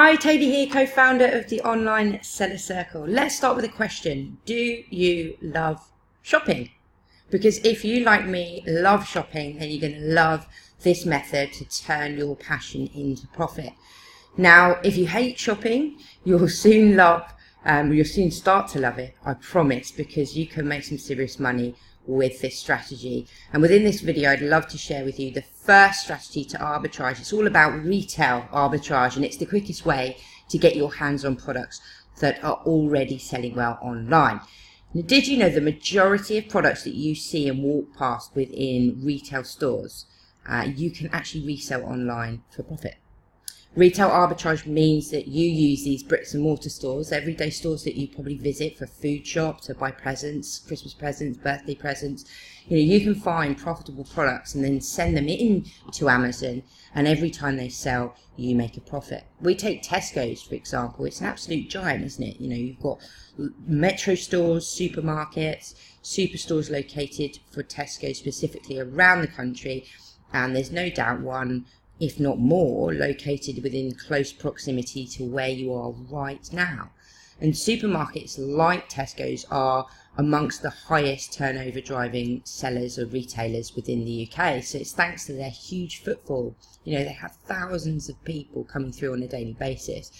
Hi, Toby here, co-founder of the Online Seller Circle. Let's start with a question. Do you love shopping? Because if you, like me, love shopping, then you're going to love this method to turn your passion into profit. Now, if you hate shopping, you'll soon start to love it, I promise, because you can make some serious money with this strategy. And within this video, I'd love to share with you the first strategy to arbitrage. It's all about retail arbitrage, and it's the quickest way to get your hands on products that are already selling well online. Now, did you know the majority of products that you see and walk past within retail stores, you can actually resell online for profit? Retail arbitrage means that you use these bricks and mortar stores, everyday stores that you probably visit for food shops, to buy presents, Christmas presents, birthday presents. You can find profitable products and then send them in to Amazon, and every time they sell, you make a profit. We take Tesco's, for example. It's an absolute giant, isn't it? You've got metro stores, supermarkets, superstores located for Tesco specifically around the country, and there's no doubt one, if not more, located within close proximity to where you are right now. And supermarkets like Tesco's are amongst the highest turnover driving sellers or retailers within the UK. So it's thanks to their huge footfall. They have thousands of people coming through on a daily basis.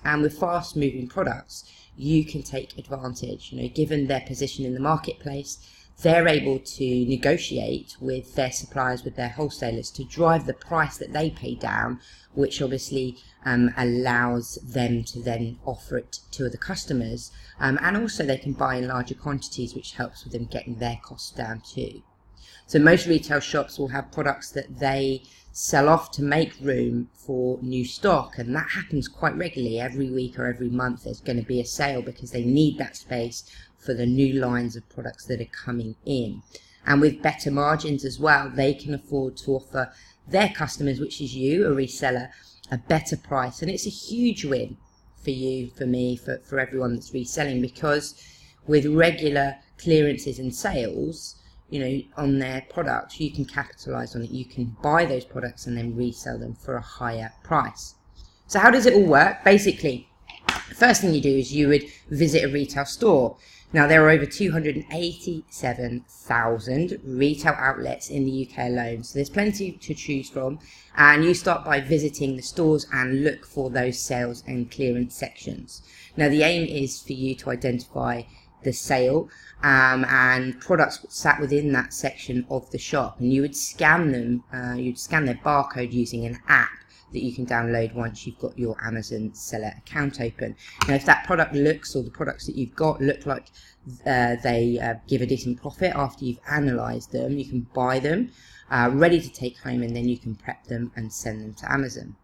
And with fast moving products, you can take advantage. Given their position in the marketplace, they're able to negotiate with their suppliers, with their wholesalers, to drive the price that they pay down, which obviously allows them to then offer it to the customers. And also they can buy in larger quantities, which helps with them getting their costs down too. So most retail shops will have products that they sell off to make room for new stock, and that happens quite regularly. Every week or every month there's going to be a sale because they need that space for the new lines of products that are coming in. And with better margins as well, they can afford to offer their customers, which is you, a reseller, a better price. And it's a huge win for you, for me, for everyone that's reselling, because with regular clearances and sales, on their products, you can capitalize on it. You can buy those products and then resell them for a higher price. So how does it all work? Basically, the first thing you do is you would visit a retail store. Now, there are over 287,000 retail outlets in the UK alone, so there's plenty to choose from. And you start by visiting the stores and look for those sales and clearance sections. Now, the aim is for you to identify the sale and products sat within that section of the shop, and you would scan them. You'd scan their barcode using an app that you can download once you've got your Amazon seller account open. Now, if that product looks, or the products that you've got look like they give a decent profit after you've analysed them, you can buy them ready to take home, and then you can prep them and send them to Amazon.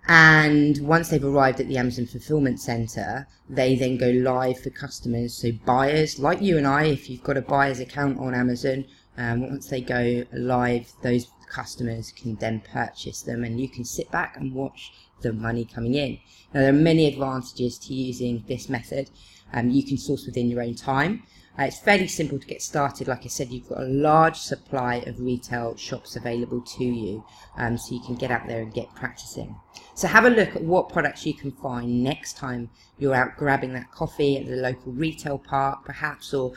And once they've arrived at the Amazon fulfillment center, they then go live for customers. So buyers like you and I, if you've got a buyer's account on Amazon, once they go live, those customers can then purchase them, and you can sit back and watch the money coming in. Now, there are many advantages to using this method. You can source within your own time. It's fairly simple to get started. Like I said, you've got a large supply of retail shops available to you, so you can get out there and get practicing. So have a look at what products you can find next time you're out grabbing that coffee at the local retail park, perhaps, or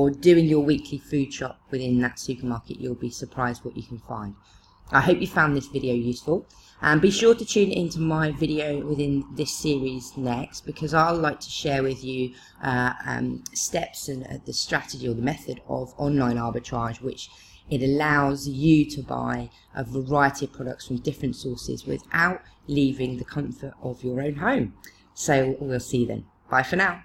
doing your weekly food shop within that supermarket. You'll be surprised what you can find. I hope you found this video useful, and be sure to tune into my video within this series next, because I'll like to share with you steps and the strategy or the method of online arbitrage, which it allows you to buy a variety of products from different sources without leaving the comfort of your own home. So we'll see you then. Bye for now.